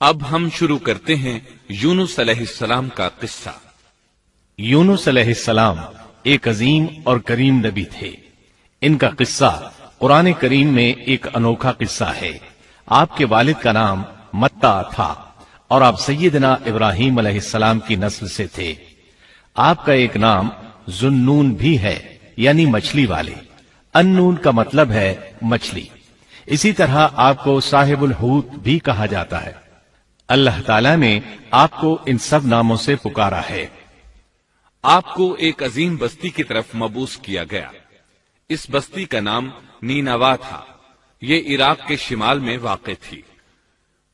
اب ہم شروع کرتے ہیں یونس علیہ السلام کا قصہ۔ یونس علیہ السلام ایک عظیم اور کریم نبی تھے۔ ان کا قصہ قرآن کریم میں ایک انوکھا قصہ ہے۔ آپ کے والد کا نام متا تھا اور آپ سیدنا ابراہیم علیہ السلام کی نسل سے تھے۔ آپ کا ایک نام ذوالنون بھی ہے، یعنی مچھلی والے۔ النون کا مطلب ہے مچھلی۔ اسی طرح آپ کو صاحب الحوت بھی کہا جاتا ہے۔ اللہ تعالیٰ نے آپ کو ان سب ناموں سے پکارا ہے۔ آپ کو ایک عظیم بستی کی طرف مبعوث کیا گیا۔ اس بستی کا نام نینوا تھا۔ یہ عراق کے شمال میں واقع تھی،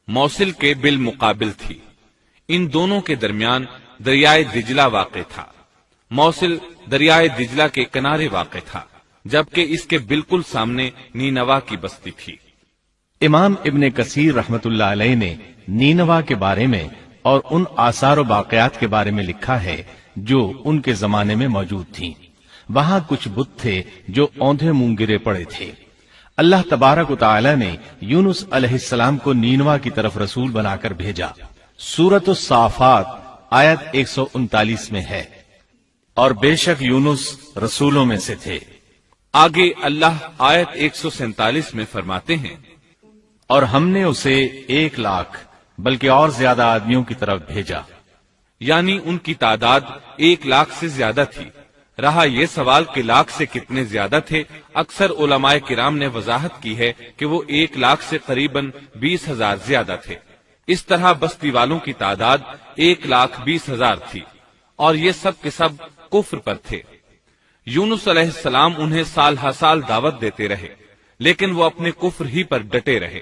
موصل کے بالمقابل تھی۔ ان دونوں کے درمیان دریائے دجلہ واقع تھا۔ موصل دریائے دجلہ کے کنارے واقع تھا، جبکہ اس کے بالکل سامنے نینوا کی بستی تھی۔ امام ابن کثیر رحمت اللہ علیہ نے نینوا کے بارے میں اور ان آثار و باقیات کے بارے میں لکھا ہے جو ان کے زمانے میں موجود تھیں۔ وہاں کچھ بت تھے جو اوندھے منہ گرے پڑے تھے۔ اللہ تبارک و تعالی نے یونس علیہ السلام کو نینوا کی طرف رسول بنا کر بھیجا۔ سورۃ الصافات آیت 139 میں ہے، اور بے شک یونس رسولوں میں سے تھے۔ آگے اللہ آیت 147 میں فرماتے ہیں، اور ہم نے اسے 1,00,000 بلکہ اور زیادہ آدمیوں کی طرف بھیجا۔ یعنی ان کی تعداد 1,00,000 سے زیادہ تھی۔ رہا یہ سوال کہ لاکھ سے کتنے زیادہ تھے، اکثر علماء کرام نے وضاحت کی ہے کہ وہ 1,00,000 سے قریباً 20,000 زیادہ تھے۔ اس طرح بستی والوں کی تعداد 1,20,000 تھی، اور یہ سب کے سب کفر پر تھے۔ یونس علیہ السلام انہیں سال ہر سال دعوت دیتے رہے، لیکن وہ اپنے کفر ہی پر ڈٹے رہے۔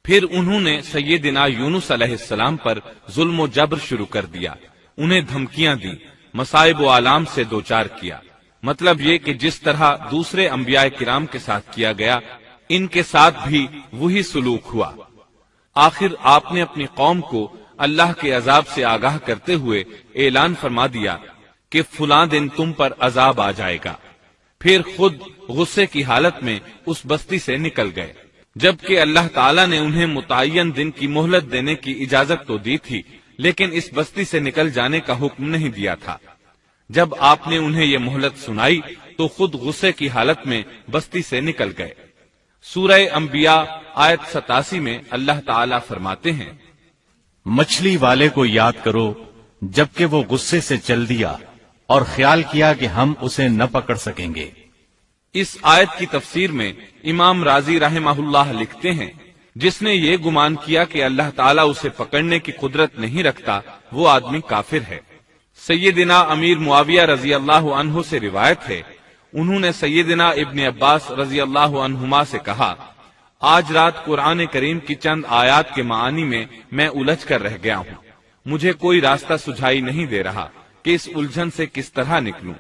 پھر انہوں نے سیدنا یونس علیہ السلام پر ظلم و جبر شروع کر دیا، انہیں دھمکیاں دی، مصائب و آلام سے دوچار کیا۔ مطلب یہ کہ جس طرح دوسرے انبیاء کرام کے ساتھ کیا گیا، ان کے ساتھ بھی وہی سلوک ہوا۔ آخر آپ نے اپنی قوم کو اللہ کے عذاب سے آگاہ کرتے ہوئے اعلان فرما دیا کہ فلاں دن تم پر عذاب آ جائے گا۔ پھر خود غصے کی حالت میں اس بستی سے نکل گئے، جبکہ اللہ تعالیٰ نے انہیں متعین دن کی مہلت دینے کی اجازت تو دی تھی، لیکن اس بستی سے نکل جانے کا حکم نہیں دیا تھا۔ جب آپ نے انہیں یہ مہلت سنائی تو خود غصے کی حالت میں بستی سے نکل گئے۔ سورہ انبیاء آیت 87 میں اللہ تعالیٰ فرماتے ہیں، مچھلی والے کو یاد کرو جبکہ وہ غصے سے چل دیا اور خیال کیا کہ ہم اسے نہ پکڑ سکیں گے۔ اس آیت کی تفسیر میں امام رازی رحمہ اللہ لکھتے ہیں، جس نے یہ گمان کیا کہ اللہ تعالیٰ اسے پکڑنے کی قدرت نہیں رکھتا، وہ آدمی کافر ہے۔ سیدنا امیر معاویہ رضی اللہ عنہ سے روایت ہے، انہوں نے سیدنا ابن عباس رضی اللہ عنہما سے کہا، آج رات قرآن کریم کی چند آیات کے معانی میں میں الجھ کر رہ گیا ہوں، مجھے کوئی راستہ سجھائی نہیں دے رہا کہ اس الجھن سے کس طرح نکلوں۔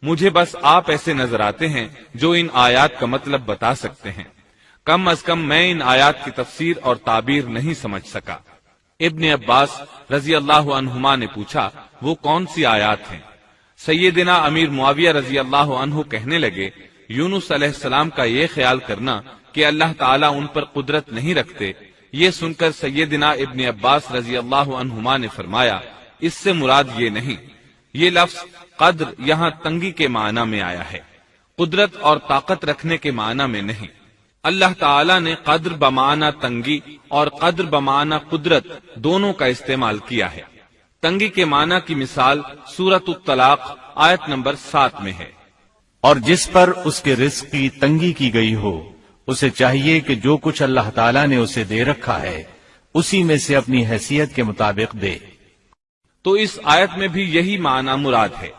مجھے بس آپ ایسے نظر آتے ہیں جو ان آیات کا مطلب بتا سکتے ہیں، کم از کم میں ان آیات کی تفسیر اور تعبیر نہیں سمجھ سکا۔ ابن عباس رضی اللہ عنہما نے پوچھا، وہ کون سی آیات ہیں؟ سیدنا امیر معاویہ رضی اللہ عنہ کہنے لگے، یونس علیہ السلام کا یہ خیال کرنا کہ اللہ تعالیٰ ان پر قدرت نہیں رکھتے۔ یہ سن کر سیدنا ابن عباس رضی اللہ عنہما نے فرمایا، اس سے مراد یہ نہیں، یہ لفظ قدر یہاں تنگی کے معنی میں آیا ہے، قدرت اور طاقت رکھنے کے معنی میں نہیں۔ اللہ تعالیٰ نے قدر بمعنی تنگی اور قدر بمعنی قدرت دونوں کا استعمال کیا ہے۔ تنگی کے معنی کی مثال سورۃ الطلاق آیت نمبر 7 میں ہے، اور جس پر اس کے رزق کی تنگی کی گئی ہو، اسے چاہیے کہ جو کچھ اللہ تعالیٰ نے اسے دے رکھا ہے اسی میں سے اپنی حیثیت کے مطابق دے۔ تو اس آیت میں بھی یہی معنی مراد ہے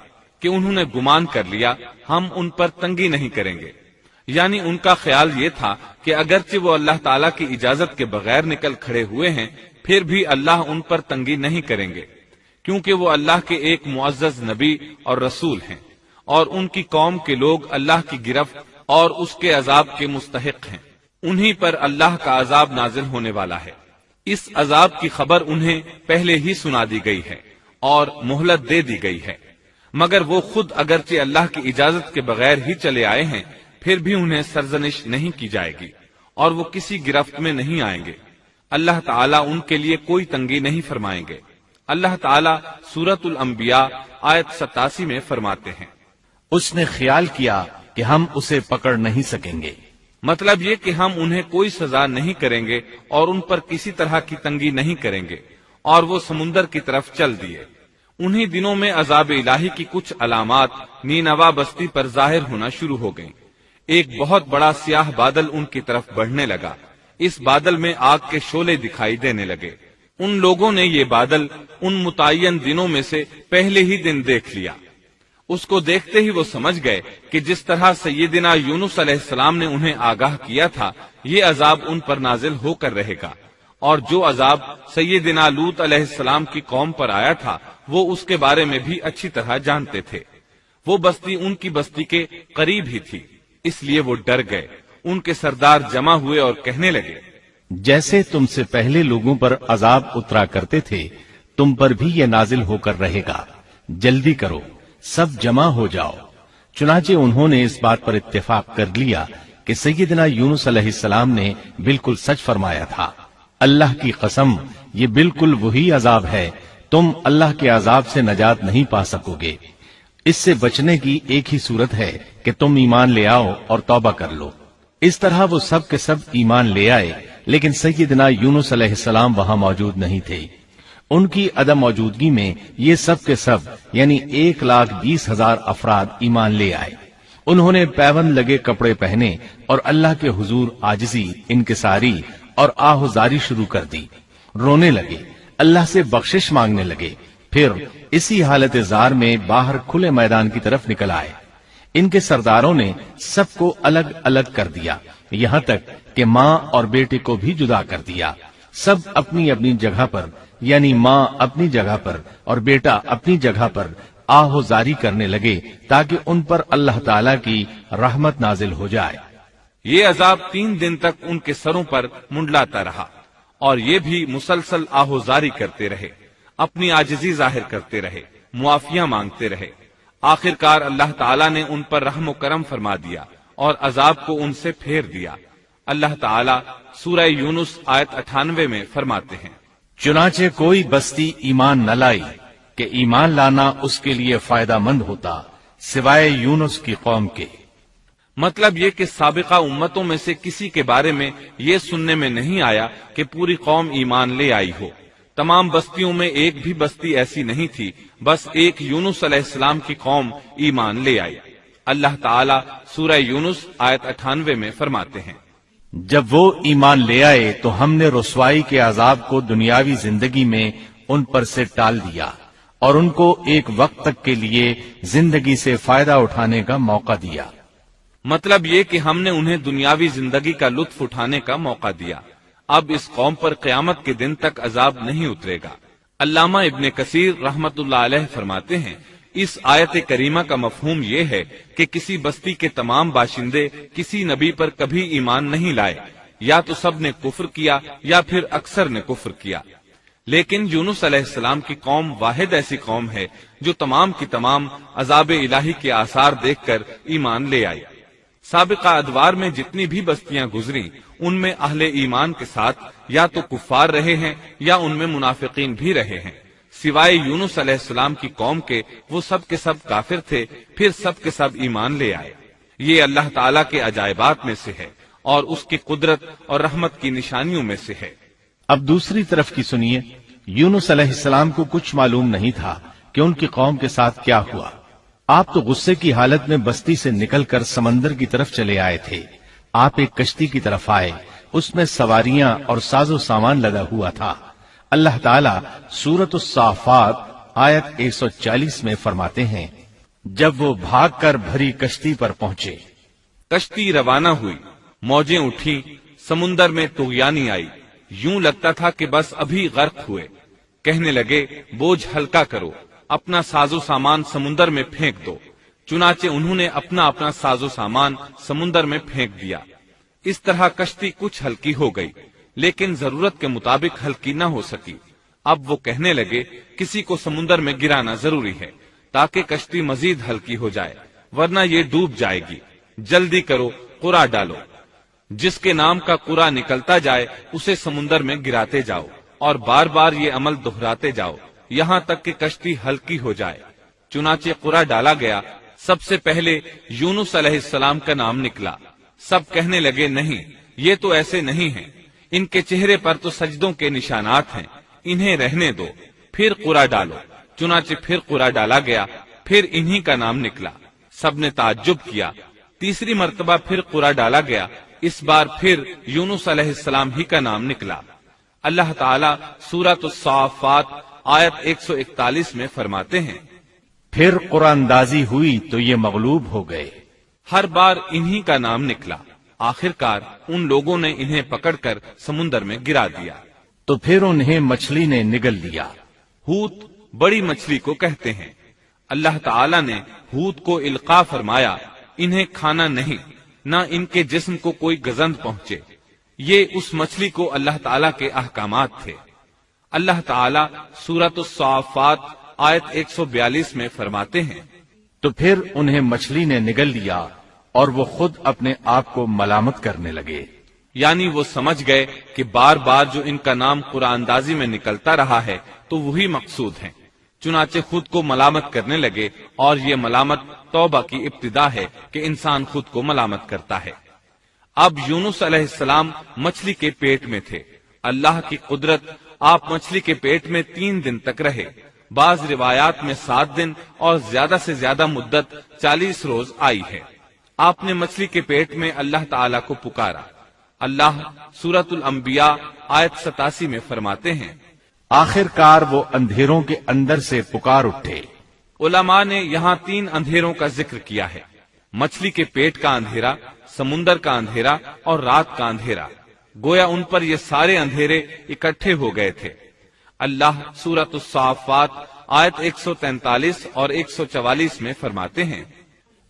کہ انہوں نے گمان کر لیا ہم ان پر تنگی نہیں کریں گے، یعنی ان کا خیال یہ تھا کہ اگرچہ وہ اللہ تعالیٰ کی اجازت کے بغیر نکل کھڑے ہوئے ہیں، پھر بھی اللہ ان پر تنگی نہیں کریں گے، کیونکہ وہ اللہ کے ایک معزز نبی اور رسول ہیں، اور ان کی قوم کے لوگ اللہ کی گرفت اور اس کے عذاب کے مستحق ہیں۔ انہی پر اللہ کا عذاب نازل ہونے والا ہے۔ اس عذاب کی خبر انہیں پہلے ہی سنا دی گئی ہے اور مہلت دے دی گئی ہے، مگر وہ خود اگرچہ اللہ کی اجازت کے بغیر ہی چلے آئے ہیں، پھر بھی انہیں سرزنش نہیں کی جائے گی اور وہ کسی گرفت میں نہیں آئیں گے۔ اللہ تعالیٰ ان کے لیے کوئی تنگی نہیں فرمائیں گے۔ اللہ تعالیٰ سورۃ الانبیاء آیت 87 میں فرماتے ہیں، اس نے خیال کیا کہ ہم اسے پکڑ نہیں سکیں گے۔ مطلب یہ کہ ہم انہیں کوئی سزا نہیں کریں گے اور ان پر کسی طرح کی تنگی نہیں کریں گے، اور وہ سمندر کی طرف چل دیے۔ انہی دنوں میں عذاب الہی کی کچھ علامات نینوا بستی پر ظاہر ہونا شروع ہو گئیں۔ ایک بہت بڑا سیاہ بادل ان کی طرف بڑھنے لگا۔ اس بادل میں آگ کے شعلے دکھائی دینے لگے۔ ان لوگوں نے یہ بادل ان متعین دنوں میں سے پہلے ہی دن دیکھ لیا۔ اس کو دیکھتے ہی وہ سمجھ گئے کہ جس طرح سیدنا یونس علیہ السلام نے انہیں آگاہ کیا تھا، یہ عذاب ان پر نازل ہو کر رہے گا، اور جو عذاب سیدنا لوط علیہ السلام کی قوم پر آیا تھا وہ اس کے بارے میں بھی اچھی طرح جانتے تھے۔ وہ بستی ان کی بستی کے قریب ہی تھی، اس لیے وہ ڈر گئے۔ ان کے سردار جمع ہوئے اور کہنے لگے، جیسے تم سے پہلے لوگوں پر عذاب اترا کرتے تھے، تم پر بھی یہ نازل ہو کر رہے گا، جلدی کرو، سب جمع ہو جاؤ۔ چنانچہ انہوں نے اس بات پر اتفاق کر لیا کہ سیدنا یونس علیہ السلام نے بالکل سچ فرمایا تھا۔ اللہ کی قسم، یہ بالکل وہی عذاب ہے، تم اللہ کے عذاب سے نجات نہیں پا سکو گے۔ اس سے بچنے کی ایک ہی صورت ہے کہ تم ایمان لے آؤ اور توبہ کر لو۔ اس طرح وہ سب کے سب ایمان لے آئے، لیکن سیدنا یونس علیہ السلام وہاں موجود نہیں تھے۔ ان کی عدم موجودگی میں یہ سب کے سب یعنی 1,20,000 افراد ایمان لے آئے۔ انہوں نے پیوند لگے کپڑے پہنے اور اللہ کے حضور عاجزی، انکساری اور آہوزاری شروع کر دی، رونے لگے، اللہ سے بخشش مانگنے لگے، پھر اسی حالت زار میں باہر کھلے میدان کی طرف نکل آئے۔ ان کے سرداروں نے سب کو الگ الگ کر دیا، یہاں تک کہ ماں اور بیٹے کو بھی جدا کر دیا۔ سب اپنی اپنی جگہ پر یعنی ماں اپنی جگہ پر اور بیٹا اپنی جگہ پر آہوزاری کرنے لگے تاکہ ان پر اللہ تعالی کی رحمت نازل ہو جائے۔ یہ عذاب 3 دن تک ان کے سروں پر منڈلاتا رہا، اور یہ بھی مسلسل آہوزاری کرتے رہے، اپنی عاجزی ظاہر کرتے رہے، معافیاں مانگتے رہے۔ آخرکار اللہ تعالیٰ نے ان پر رحم و کرم فرما دیا اور عذاب کو ان سے پھیر دیا۔ اللہ تعالیٰ سورہ یونس آیت 98 میں فرماتے ہیں، چنانچہ کوئی بستی ایمان نہ لائی کہ ایمان لانا اس کے لیے فائدہ مند ہوتا، سوائے یونس کی قوم کے۔ مطلب یہ کہ سابقہ امتوں میں سے کسی کے بارے میں یہ سننے میں نہیں آیا کہ پوری قوم ایمان لے آئی ہو۔ تمام بستیوں میں ایک بھی بستی ایسی نہیں تھی، بس ایک یونس علیہ السلام کی قوم ایمان لے آئی۔ اللہ تعالیٰ سورہ یونس آیت 98 میں فرماتے ہیں، جب وہ ایمان لے آئے تو ہم نے رسوائی کے عذاب کو دنیاوی زندگی میں ان پر سے ٹال دیا اور ان کو ایک وقت تک کے لیے زندگی سے فائدہ اٹھانے کا موقع دیا۔ مطلب یہ کہ ہم نے انہیں دنیاوی زندگی کا لطف اٹھانے کا موقع دیا۔ اب اس قوم پر قیامت کے دن تک عذاب نہیں اترے گا۔ علامہ ابن کثیر رحمت اللہ علیہ فرماتے ہیں، اس آیت کریمہ کا مفہوم یہ ہے کہ کسی بستی کے تمام باشندے کسی نبی پر کبھی ایمان نہیں لائے، یا تو سب نے کفر کیا یا پھر اکثر نے کفر کیا۔ لیکن یونس علیہ السلام کی قوم واحد ایسی قوم ہے جو تمام کی تمام عذاب الہی کے آثار دیکھ کر ایمان لے آئی۔ سابقہ ادوار میں جتنی بھی بستیاں گزری ان میں اہل ایمان کے ساتھ یا تو کفار رہے ہیں یا ان میں منافقین بھی رہے ہیں، سوائے یونس علیہ السلام کی قوم کے وہ سب کے سب کافر تھے، پھر سب کے سب ایمان لے آئے۔ یہ اللہ تعالیٰ کے عجائبات میں سے ہے اور اس کی قدرت اور رحمت کی نشانیوں میں سے ہے۔ اب دوسری طرف کی سنیے، یونس علیہ السلام کو کچھ معلوم نہیں تھا کہ ان کی قوم کے ساتھ کیا ہوا۔ آپ تو غصے کی حالت میں بستی سے نکل کر سمندر کی طرف چلے آئے تھے۔ آپ ایک کشتی کی طرف آئے، اس میں سواریاں اور ساز و سامان لگا ہوا تھا۔ اللہ تعالیٰ سورۃ الصافات آیت 140 میں فرماتے ہیں، جب وہ بھاگ کر بھری کشتی پر پہنچے، کشتی روانہ ہوئی، موجیں اٹھی، سمندر میں طغیانی آئی، یوں لگتا تھا کہ بس ابھی غرق ہوئے۔ کہنے لگے، بوجھ ہلکا کرو، اپنا ساز و سامان سمندر میں پھینک دو۔ چنانچہ انہوں نے اپنا اپنا ساز و سامان سمندر میں پھینک دیا۔ اس طرح کشتی کچھ ہلکی ہو گئی، لیکن ضرورت کے مطابق ہلکی نہ ہو سکی۔ اب وہ کہنے لگے، کسی کو سمندر میں گرانا ضروری ہے تاکہ کشتی مزید ہلکی ہو جائے، ورنہ یہ ڈوب جائے گی۔ جلدی کرو، قرعہ ڈالو۔ جس کے نام کا قرا نکلتا جائے اسے سمندر میں گراتے جاؤ اور بار بار یہ عمل دہراتے جاؤ یہاں تک کہ کشتی ہلکی ہو جائے۔ چنانچہ قرا ڈالا گیا، سب سے پہلے یونس علیہ السلام کا نام نکلا۔ سب کہنے لگے نہیں، یہ تو ایسے نہیں ہیں، ان کے چہرے پر تو سجدوں کے نشانات ہیں، انہیں رہنے دو، پھر قرا ڈالو۔ چنانچہ پھر قرا ڈالا گیا، پھر انہی کا نام نکلا۔ سب نے تعجب کیا۔ تیسری مرتبہ پھر قرا ڈالا گیا، اس بار پھر یونس علیہ السلام ہی کا نام نکلا۔ اللہ تعالی سورۃ الصافات آیت 141 میں فرماتے ہیں، پھر قرآن اندازی ہوئی تو یہ مغلوب ہو گئے۔ ہر بار انہی کا نام نکلا۔ آخر کار ان لوگوں نے انہیں پکڑ کر سمندر میں گرا دیا۔ تو پھر انہیں مچھلی نے نگل لیا۔ حوت بڑی مچھلی کو کہتے ہیں۔ اللہ تعالی نے حوت کو القاء فرمایا، انہیں کھانا نہیں، نہ ان کے جسم کو کوئی گزند پہنچے۔ یہ اس مچھلی کو اللہ تعالی کے احکامات تھے۔ اللہ تعالی سورۃ الصافات آیت 142 میں فرماتے ہیں، تو پھر انہیں مچھلی نے نگل لیا اور وہ خود اپنے آپ کو ملامت کرنے لگے۔ یعنی وہ سمجھ گئے کہ بار بار جو ان کا نام قرآن اندازی میں نکلتا رہا ہے تو وہی مقصود ہیں، چنانچہ خود کو ملامت کرنے لگے، اور یہ ملامت توبہ کی ابتدا ہے کہ انسان خود کو ملامت کرتا ہے۔ اب یونس علیہ السلام مچھلی کے پیٹ میں تھے۔ اللہ کی قدرت، آپ مچھلی کے پیٹ میں 3 دن تک رہے، بعض روایات میں 7 دن اور زیادہ سے زیادہ مدت 40 روز آئی ہے۔ آپ نے مچھلی کے پیٹ میں اللہ تعالی کو پکارا۔ اللہ سورۃ الانبیاء آیت 87 میں فرماتے ہیں، آخر کار وہ اندھیروں کے اندر سے پکار اٹھے۔ علماء نے یہاں 3 اندھیروں کا ذکر کیا ہے، مچھلی کے پیٹ کا اندھیرا، سمندر کا اندھیرا اور رات کا اندھیرا۔ گویا ان پر یہ سارے اندھیرے اکٹھے ہو گئے تھے۔ اللہ سورۃ الصافات آیت 143 اور 144 میں فرماتے ہیں،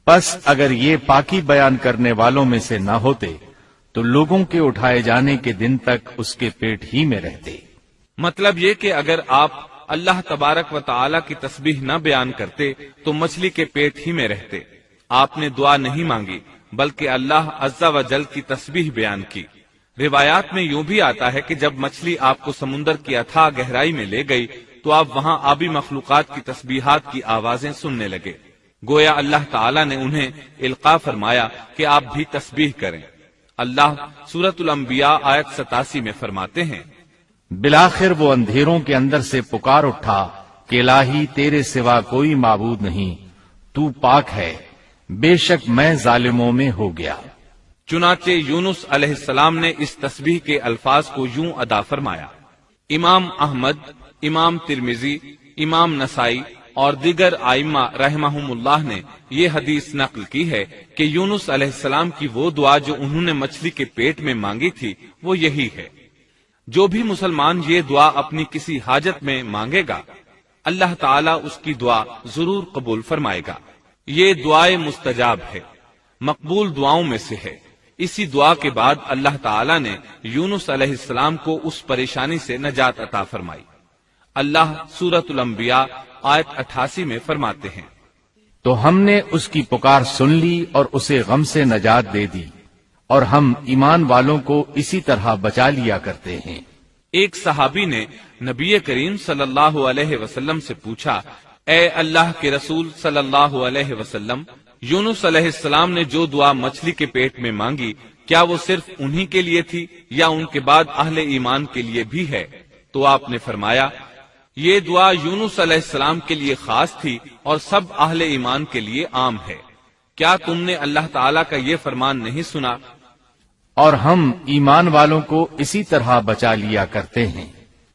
پس اگر یہ پاکی بیان کرنے والوں میں سے نہ ہوتے تو لوگوں کے اٹھائے جانے کے دن تک اس کے پیٹ ہی میں رہتے۔ مطلب یہ کہ اگر آپ اللہ تبارک و تعالی کی تسبیح نہ بیان کرتے تو مچھلی کے پیٹ ہی میں رہتے۔ آپ نے دعا نہیں مانگی بلکہ اللہ عز و جل کی تسبیح بیان کی۔ روایات میں یوں بھی آتا ہے کہ جب مچھلی آپ کو سمندر کی اتھاہ گہرائی میں لے گئی تو آپ وہاں آبی مخلوقات کی تسبیحات کی آوازیں سننے لگے۔ گویا اللہ تعالی نے انہیں القاء فرمایا کہ آپ بھی تسبیح کریں۔ اللہ سورۃ الانبیاء آیت 87 میں فرماتے ہیں، بالآخر وہ اندھیروں کے اندر سے پکار اٹھا کہ الہی تیرے سوا کوئی معبود نہیں، تو پاک ہے، بے شک میں ظالموں میں ہو گیا۔ چنانچہ یونس علیہ السلام نے اس تسبیح کے الفاظ کو یوں ادا فرمایا۔ امام احمد، امام ترمذی، امام نسائی اور دیگر ائمہ رحمہم اللہ نے یہ حدیث نقل کی ہے کہ یونس علیہ السلام کی وہ دعا جو انہوں نے مچھلی کے پیٹ میں مانگی تھی وہ یہی ہے۔ جو بھی مسلمان یہ دعا اپنی کسی حاجت میں مانگے گا، اللہ تعالیٰ اس کی دعا ضرور قبول فرمائے گا۔ یہ دعائے مستجاب ہے، مقبول دعاؤں میں سے ہے۔ اسی دعا کے بعد اللہ تعالیٰ نے یونس علیہ السلام کو اس پریشانی سے نجات عطا فرمائی۔ اللہ سورۃ الانبیاء آیت 88 میں فرماتے ہیں، تو ہم نے اس کی پکار سن لی اور اسے غم سے نجات دے دی، اور ہم ایمان والوں کو اسی طرح بچا لیا کرتے ہیں۔ ایک صحابی نے نبی کریم صلی اللہ علیہ وسلم سے پوچھا، اے اللہ کے رسول صلی اللہ علیہ وسلم، یونس علیہ السلام نے جو دعا مچھلی کے پیٹ میں مانگی، کیا وہ صرف انہی کے لیے تھی یا ان کے بعد اہل ایمان کے لیے بھی ہے؟ تو آپ نے فرمایا، یہ دعا یونس علیہ السلام کے لیے خاص تھی اور سب اہل ایمان کے لیے عام ہے۔ کیا تم نے اللہ تعالیٰ کا یہ فرمان نہیں سنا؟ اور ہم ایمان والوں کو اسی طرح بچا لیا کرتے ہیں۔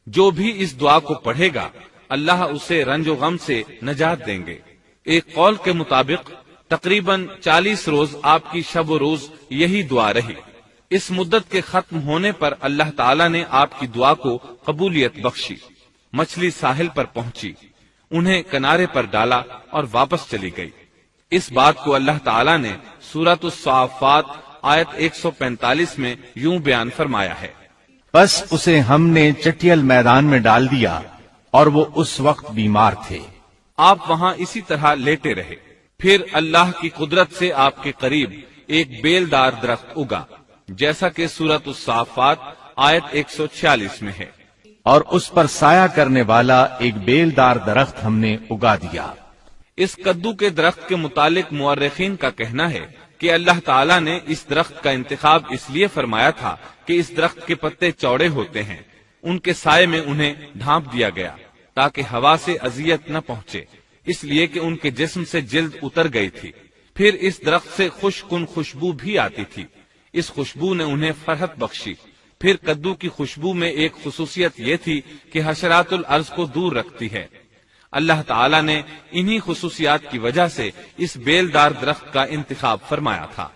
جو بھی اس دعا کو پڑھے گا اللہ اسے رنج و غم سے نجات دیں گے۔ ایک قول کے مطابق تقریباً 40 روز آپ کی شب و روز یہی دعا رہی۔ اس مدت کے ختم ہونے پر اللہ تعالیٰ نے آپ کی دعا کو قبولیت بخشی۔ مچھلی ساحل پر پہنچی، انہیں کنارے پر ڈالا اور واپس چلی گئی۔ اس بات کو اللہ تعالیٰ نے سورۃ الصافات آیت 145 میں یوں بیان فرمایا ہے، بس اسے ہم نے چٹیل میدان میں ڈال دیا اور وہ اس وقت بیمار تھے۔ آپ وہاں اسی طرح لیٹے رہے۔ پھر اللہ کی قدرت سے آپ کے قریب ایک بیلدار درخت اگا جیسا کہ سورۃ الصافات آیت 146 میں ہے۔ اور اس پر سایہ کرنے والا ایک بیلدار درخت ہم نے اگا دیا۔ اس کدو کے درخت کے متعلق مورخین کا کہنا ہے کہ اللہ تعالیٰ نے اس درخت کا انتخاب اس لیے فرمایا تھا کہ اس درخت کے پتے چوڑے ہوتے ہیں، ان کے سائے میں انہیں ڈھانپ دیا گیا تاکہ ہوا سے اذیت نہ پہنچے، اس لیے کہ ان کے جسم سے جلد اتر گئی تھی۔ پھر اس درخت سے خوشکن خوشبو بھی آتی تھی، اس خوشبو نے انہیں فرحت بخشی۔ پھر کدو کی خوشبو میں ایک خصوصیت یہ تھی کہ حشرات الارض کو دور رکھتی ہے۔ اللہ تعالیٰ نے انہی خصوصیات کی وجہ سے اس بیلدار درخت کا انتخاب فرمایا تھا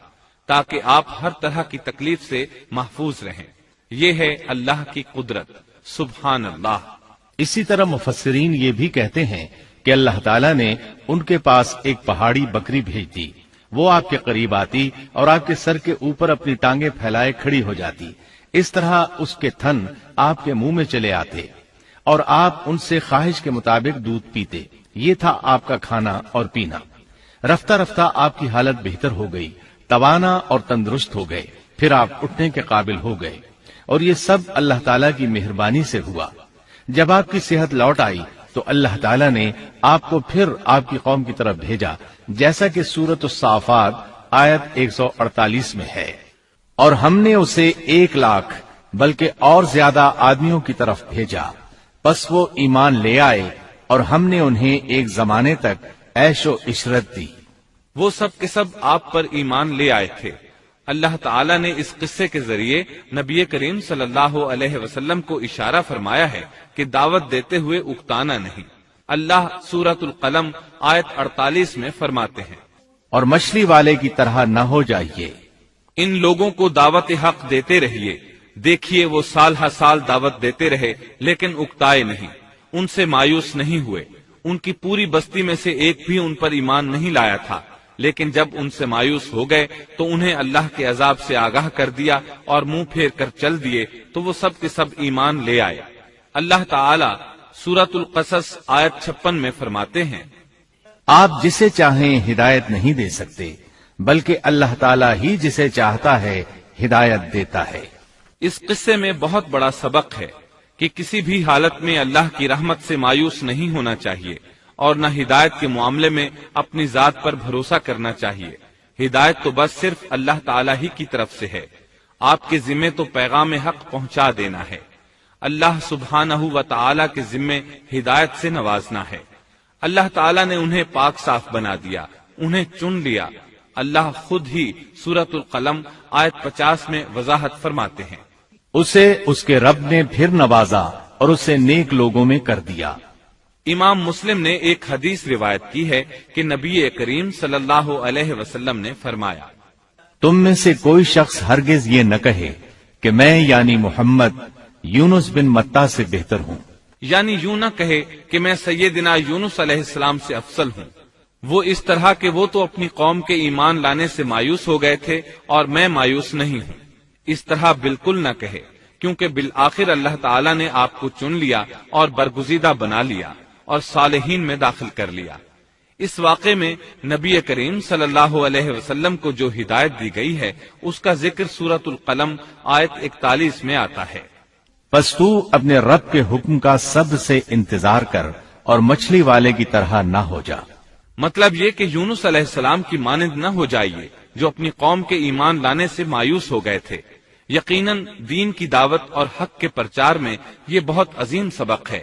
تاکہ آپ ہر طرح کی تکلیف سے محفوظ رہیں۔ یہ ہے اللہ کی قدرت، سبحان اللہ۔ اسی طرح مفسرین یہ بھی کہتے ہیں کہ اللہ تعالیٰ نے ان کے پاس ایک پہاڑی بکری بھیج دی، وہ آپ کے قریب آتی اور آپ کے سر کے اوپر اپنی ٹانگیں پھیلائے کھڑی ہو جاتی، اس طرح اس کے تھن آپ کے منہ میں چلے آتے اور آپ ان سے خواہش کے مطابق دودھ پیتے۔ یہ تھا آپ کا کھانا اور پینا۔ رفتہ رفتہ آپ کی حالت بہتر ہو گئی، توانا اور تندرست ہو گئے، پھر آپ اٹھنے کے قابل ہو گئے، اور یہ سب اللہ تعالیٰ کی مہربانی سے ہوا۔ جب آپ کی صحت لوٹ آئی تو اللہ تعالیٰ نے آپ کو پھر آپ کی قوم کی طرف بھیجا، جیسا کہ سورۃ الصافات آیت 148 میں ہے، اور ہم نے اسے 1,00,000 بلکہ اور زیادہ آدمیوں کی طرف بھیجا، پس وہ ایمان لے آئے اور ہم نے انہیں ایک زمانے تک عیش و عشرت دی۔ وہ سب کے سب آپ پر ایمان لے آئے تھے۔ اللہ تعالیٰ نے اس قصے کے ذریعے نبی کریم صلی اللہ علیہ وسلم کو اشارہ فرمایا ہے کہ دعوت دیتے ہوئے اکتانا نہیں۔ اللہ سورۃ القلم آیت 48 میں فرماتے ہیں، اور مچھلی والے کی طرح نہ ہو جائیے۔ ان لوگوں کو دعوت حق دیتے رہیے، دیکھیے وہ سال ہر سال دعوت دیتے رہے لیکن اکتائے نہیں، ان سے مایوس نہیں ہوئے۔ ان کی پوری بستی میں سے ایک بھی ان پر ایمان نہیں لایا تھا، لیکن جب ان سے مایوس ہو گئے تو انہیں اللہ کے عذاب سے آگاہ کر دیا اور منہ پھیر کر چل دیے تو وہ سب کے سب ایمان لے آئے۔ اللہ تعالی سورۃ القصص آیت 56 میں فرماتے ہیں، آپ جسے چاہیں ہدایت نہیں دے سکتے، بلکہ اللہ تعالیٰ ہی جسے چاہتا ہے ہدایت دیتا ہے۔ اس قصے میں بہت بڑا سبق ہے کہ کسی بھی حالت میں اللہ کی رحمت سے مایوس نہیں ہونا چاہیے اور نہ ہدایت کے معاملے میں اپنی ذات پر بھروسہ کرنا چاہیے۔ ہدایت تو بس صرف اللہ تعالیٰ ہی کی طرف سے ہے، آپ کے ذمے تو پیغام حق پہنچا دینا ہے۔ اللہ سبحانہ و تعالیٰ کے ذمے ہدایت سے نوازنا ہے۔ اللہ تعالیٰ نے انہیں پاک صاف بنا دیا، انہیں چن لیا۔ اللہ خود ہی سورۃ القلم آیت 50 میں وضاحت فرماتے ہیں، اسے اس کے رب نے پھر نوازا اور اسے نیک لوگوں میں کر دیا۔ امام مسلم نے ایک حدیث روایت کی ہے کہ نبی کریم صلی اللہ علیہ وسلم نے فرمایا، تم میں سے کوئی شخص ہرگز یہ نہ کہے کہ میں یعنی محمد یونس بن متا سے بہتر ہوں، یعنی یوں نہ کہے کہ میں سیدنا یونس علیہ السلام سے افضل ہوں، وہ اس طرح کہ وہ تو اپنی قوم کے ایمان لانے سے مایوس ہو گئے تھے اور میں مایوس نہیں ہوں۔ اس طرح بالکل نہ کہے، کیونکہ بالآخر اللہ تعالیٰ نے آپ کو چن لیا اور برگزیدہ بنا لیا اور صالحین میں داخل کر لیا۔ اس واقعے میں نبی کریم صلی اللہ علیہ وسلم کو جو ہدایت دی گئی ہے اس کا ذکر سورۃ القلم آیت 41 میں آتا ہے، پس تو اپنے رب کے حکم کا صبر سے انتظار کر اور مچھلی والے کی طرح نہ ہو جا۔ مطلب یہ کہ یونس علیہ السلام کی مانند نہ ہو جائیے جو اپنی قوم کے ایمان لانے سے مایوس ہو گئے تھے۔ یقیناً دین کی دعوت اور حق کے پرچار میں یہ بہت عظیم سبق ہے۔